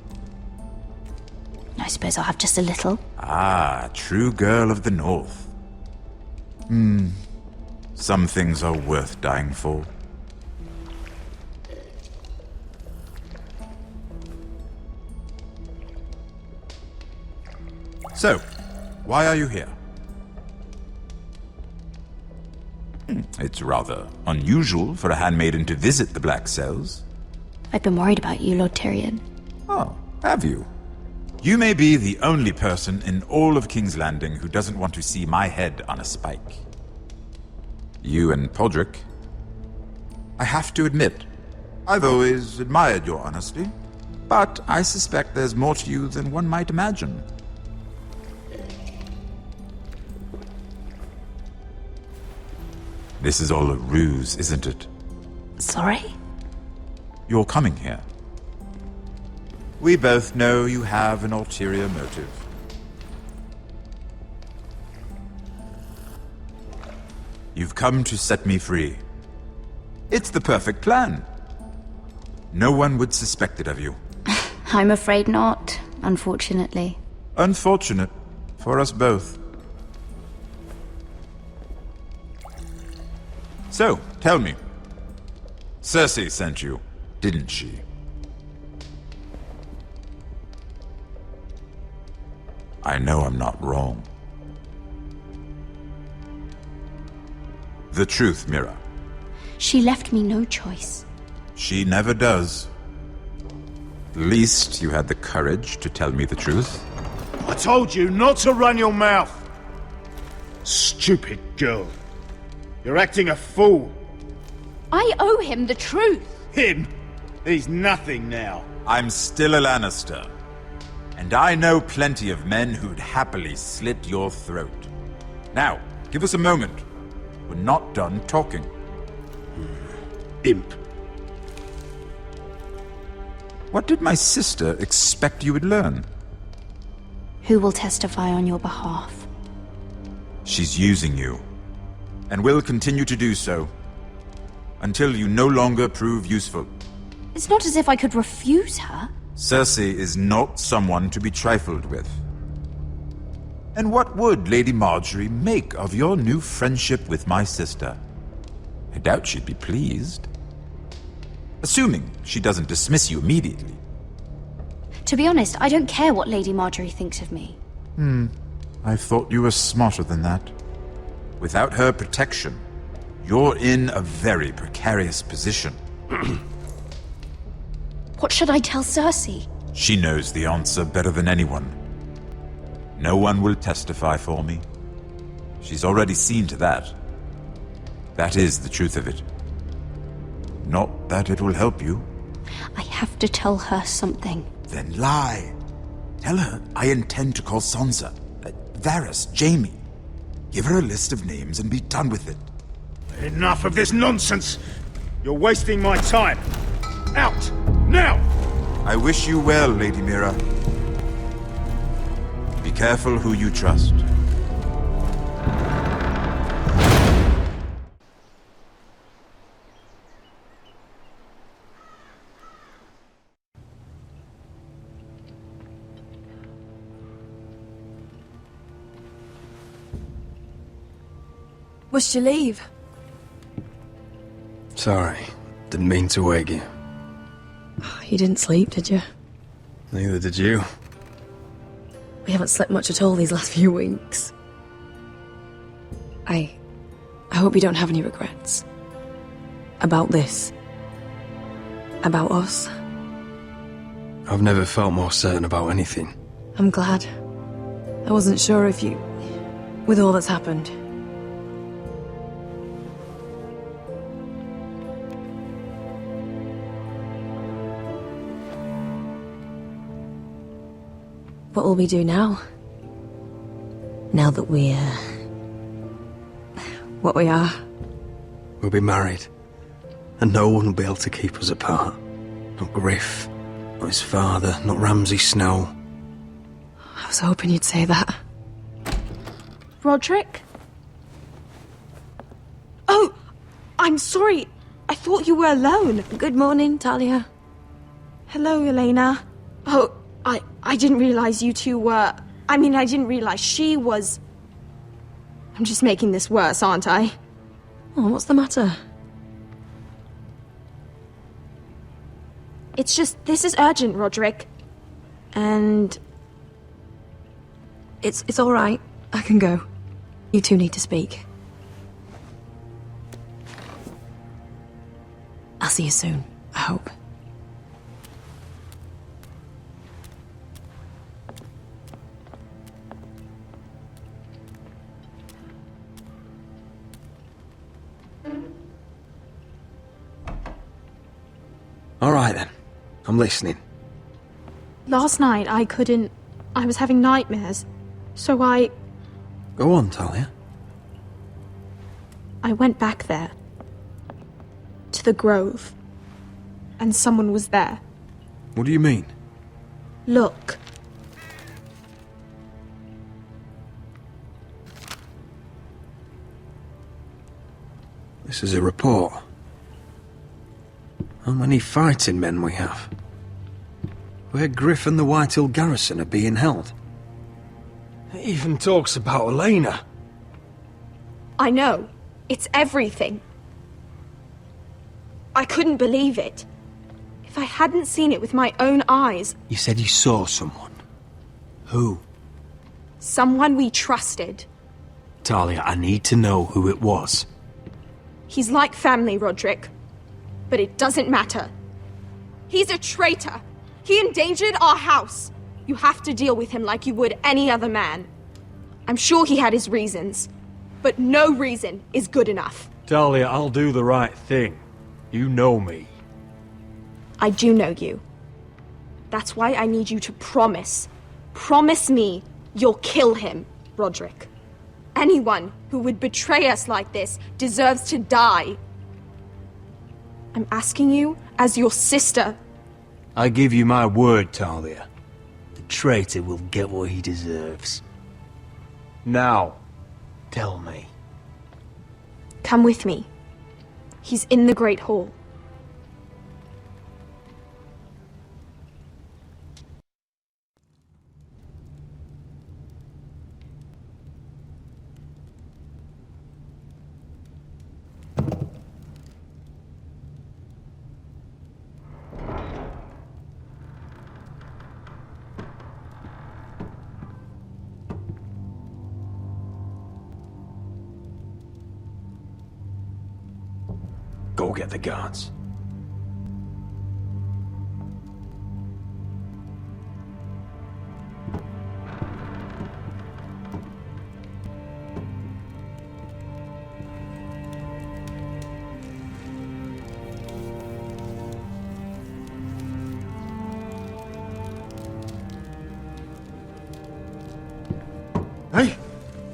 I suppose I'll have just a little. Ah, true girl of the North. Some things are worth dying for. So, why are you here? It's rather unusual for a handmaiden to visit the Black Cells. I've been worried about you, Lord Tyrion. Oh, have you? You may be the only person in all of King's Landing who doesn't want to see my head on a spike. You and Podrick. I have to admit, I've always admired your honesty, but I suspect there's more to you than one might imagine. This is all a ruse, isn't it? Sorry? You're coming here. We both know you have an ulterior motive. You've come to set me free. It's the perfect plan. No one would suspect it of you. I'm afraid not, unfortunately. Unfortunate for us both. So, tell me. Cersei sent you, didn't she? I know I'm not wrong. The truth, Mira. She left me no choice. She never does. At least you had the courage to tell me the truth. I told you not to run your mouth! Stupid girl. You're acting a fool. I owe him the truth. Him? He's nothing now. I'm still a Lannister. And I know plenty of men who'd happily slit your throat. Now, give us a moment. We're not done talking. Imp. What did my sister expect you would learn? Who will testify on your behalf? She's using you. And will continue to do so. Until you no longer prove useful. It's not as if I could refuse her. Cersei is not someone to be trifled with. And what would Lady Margaery make of your new friendship with my sister? I doubt she'd be pleased. Assuming she doesn't dismiss you immediately. To be honest, I don't care what Lady Margaery thinks of me. I thought you were smarter than that. Without her protection, you're in a very precarious position. What should I tell Cersei? She knows the answer better than anyone. No one will testify for me. She's already seen to that. That is the truth of it. Not that it will help you. I have to tell her something. Then lie. Tell her I intend to call Sansa, Varys, Jaime. Give her a list of names and be done with it. Enough of this nonsense! You're wasting my time! Out! Now! I wish you well, Lady Mira. Be careful who you trust. Must you leave? Sorry, didn't mean to wake you. You didn't sleep, did you? Neither did you. We haven't slept much at all these last few weeks. I hope you don't have any regrets. About this. About us. I've never felt more certain about anything. I'm glad. I wasn't sure if you... with all that's happened. What will we do now? Now that we're... what we are? We'll be married. And no one will be able to keep us apart. Not Griff, not his father, not Ramsay Snow. I was hoping you'd say that. Rodrik? Oh! I'm sorry. I thought you were alone. Good morning, Talia. Hello, Elena. Oh, I didn't realize you two were... I mean, I didn't realize she was... I'm just making this worse, aren't I? Oh, what's the matter? It's just, this is urgent, Rodrik. And... It's all right. I can go. You two need to speak. I'll see you soon, I hope. All right then. I'm listening. Last night, I was having nightmares. So I Go on, Talia. went back there. To the grove. And someone was there. What do you mean? Look. This is a report. How many fighting men we have? Where Griff and the Whitehill garrison are being held? It even talks about Elena. I know. It's everything. I couldn't believe it. If I hadn't seen it with my own eyes... You said you saw someone. Who? Someone we trusted. Talia, I need to know who it was. He's like family, Rodrik. But it doesn't matter. He's a traitor. He endangered our house. You have to deal with him like you would any other man. I'm sure he had his reasons. But no reason is good enough. Talia, I'll do the right thing. You know me. I do know you. That's why I need you to promise. Promise me you'll kill him, Rodrik. Anyone who would betray us like this deserves to die. I'm asking you as your sister. I give you my word, Talia. The traitor will get what he deserves. Now, tell me. Come with me. He's in the Great Hall. Go get the guards. Hey?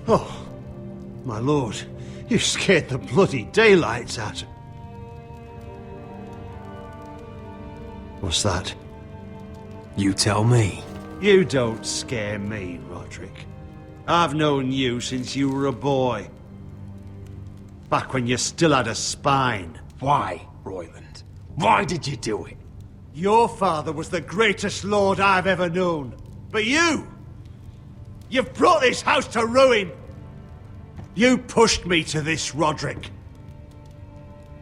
Oh, my lord, you scared the bloody daylights out of... What's that? You tell me. You don't scare me, Rodrik. I've known you since you were a boy. Back when you still had a spine. Why, Royland? Why did you do it? Your father was the greatest lord I've ever known. But you've brought this house to ruin. You pushed me to this, Rodrik.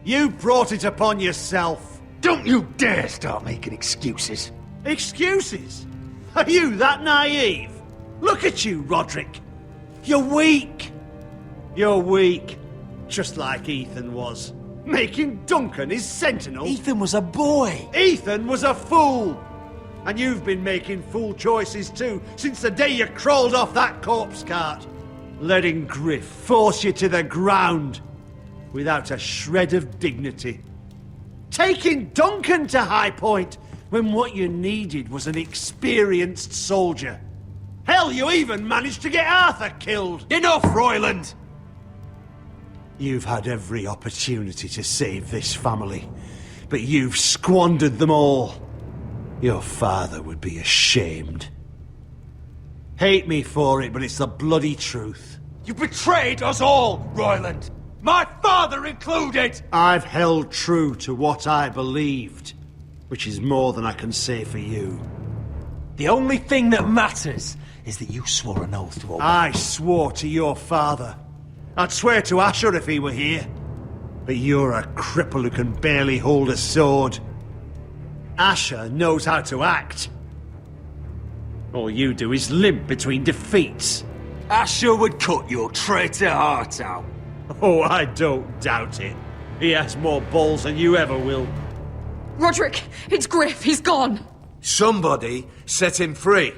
You brought it upon yourself. Don't you dare start making excuses. Excuses? Are you that naive? Look at you, Rodrik. You're weak. You're weak. Just like Ethan was. Making Duncan his sentinel. Ethan was a boy. Ethan was a fool. And you've been making fool choices too, since the day you crawled off that corpse cart. Letting Griff force you to the ground. Without a shred of dignity. Taking Duncan to High Point when what you needed was an experienced soldier. Hell, you even managed to get Arthur killed. Enough, Royland! You've had every opportunity to save this family, but you've squandered them all. Your father would be ashamed. Hate me for it, but it's the bloody truth. You betrayed us all, Royland! My father included! I've held true to what I believed, which is more than I can say for you. The only thing that matters is that you swore an oath to obey. I swore to your father. I'd swear to Asher if he were here. But you're a cripple who can barely hold a sword. Asher knows how to act. All you do is limp between defeats. Asher would cut your traitor heart out. Oh, I don't doubt it. He has more balls than you ever will. Rodrik, it's Griff. He's gone. Somebody set him free.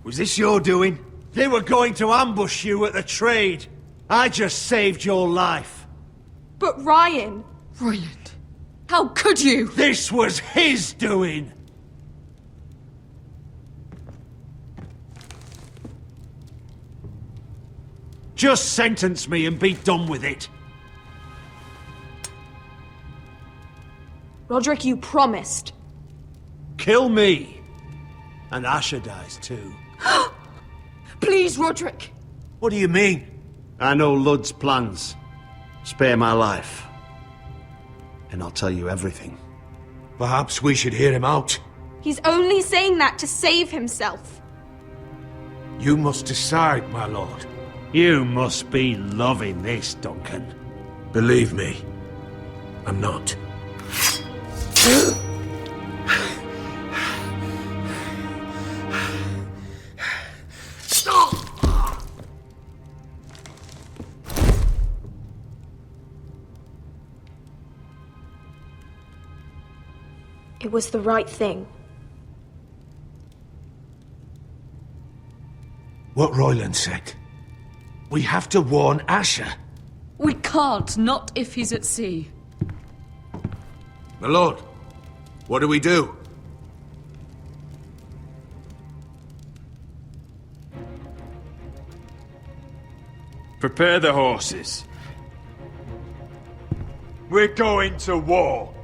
Was this your doing? They were going to ambush you at the trade. I just saved your life. But Ryan... Royland, how could you? This was his doing. Just sentence me and be done with it. Rodrik, you promised. Kill me. And Asher dies too. Please, Rodrik. What do you mean? I know Ludd's plans. Spare my life. And I'll tell you everything. Perhaps we should hear him out. He's only saying that to save himself. You must decide, my lord. You must be loving this, Duncan. Believe me, I'm not. It was the right thing. What Royland said. We have to warn Asher. We can't, not if he's at sea. My lord, what do we do? Prepare the horses. We're going to war.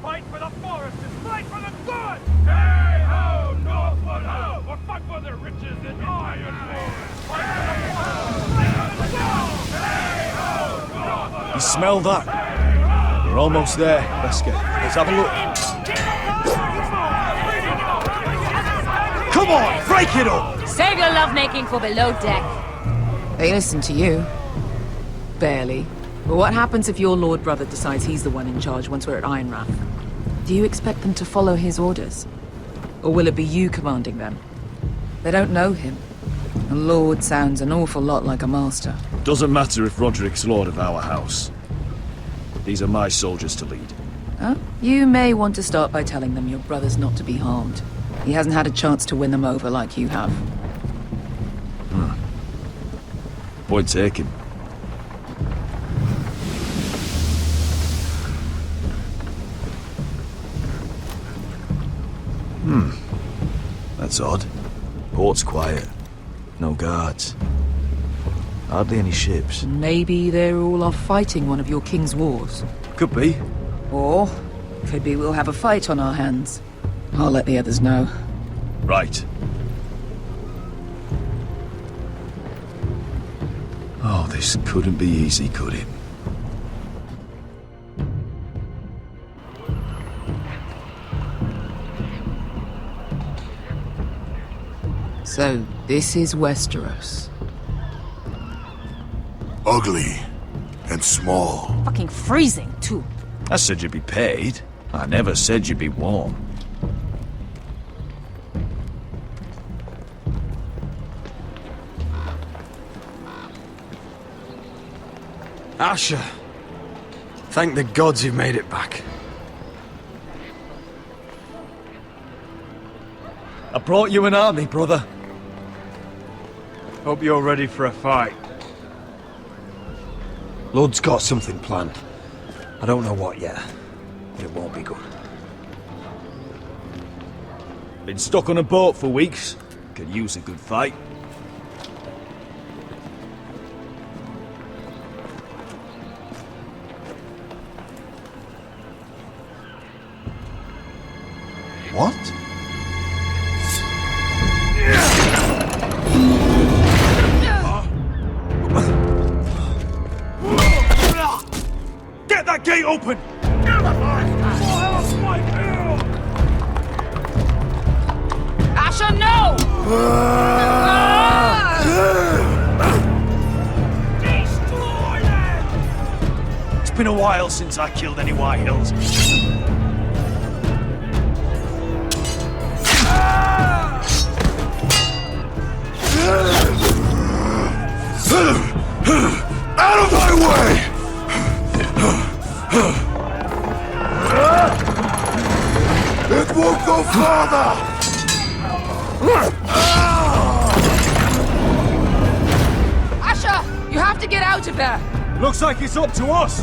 Fight for the Forresters! Fight for the good! Hey ho, Northwood ho! Or fight for the riches in Ironrath! Fight for the Forresters! Fight for the good! Hey ho, Northwood ho! You smell that? We're almost there. Let's have a look. Come on, break it up! Save your lovemaking for below deck. They listen to you. Barely. But what happens if your lord brother decides he's the one in charge once we're at Ironrath? Do you expect them to follow his orders? Or will it be you commanding them? They don't know him. A lord sounds an awful lot like a master. Doesn't matter if Rodrik's lord of our house. These are my soldiers to lead. Huh? You may want to start by telling them your brother's not to be harmed. He hasn't had a chance to win them over like you have. Point taken. That's odd. Port's quiet. No guards. Hardly any ships. Maybe they're all off fighting one of your king's wars. Could be. Or could be we'll have a fight on our hands. I'll let the others know. Right. Oh, this couldn't be easy, could it? So, this is Westeros. Ugly and small. Fucking freezing, too. I said you'd be paid. I never said you'd be warm. Asher. Thank the gods you've made it back. I brought you an army, brother. Hope you're ready for a fight. Lord's got something planned. I don't know what yet, but it won't be good. Been stuck on a boat for weeks. Could use a good fight. What? Get that gate open! Asher, no! It's been a while since I killed any Whitehillshas. Out of my way! It won't go farther! Asher! You have to get out of there! Looks like it's up to us!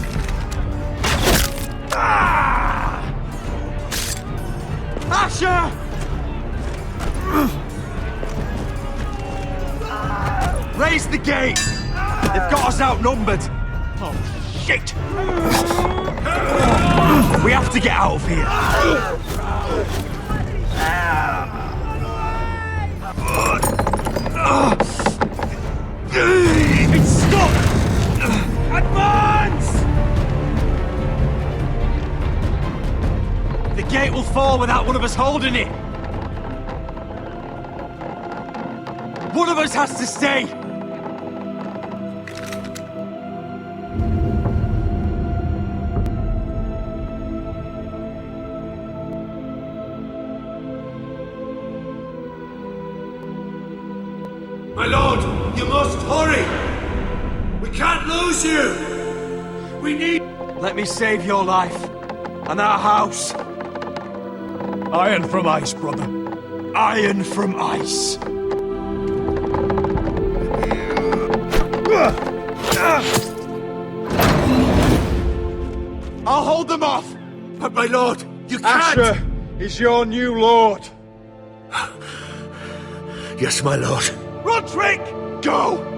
Asher! Raise the gate! They've got us outnumbered! Oh, shit! We have to get out of here! It's stuck! Advance! The gate will fall without one of us holding it! One of us has to stay! My lord, you must hurry! We can't lose you! We need... Let me save your life, and our house. Iron from ice, brother. Iron from ice. I'll hold them off! But my lord, you can't! Asher is your new lord. Yes, my lord. Rodrik! Go!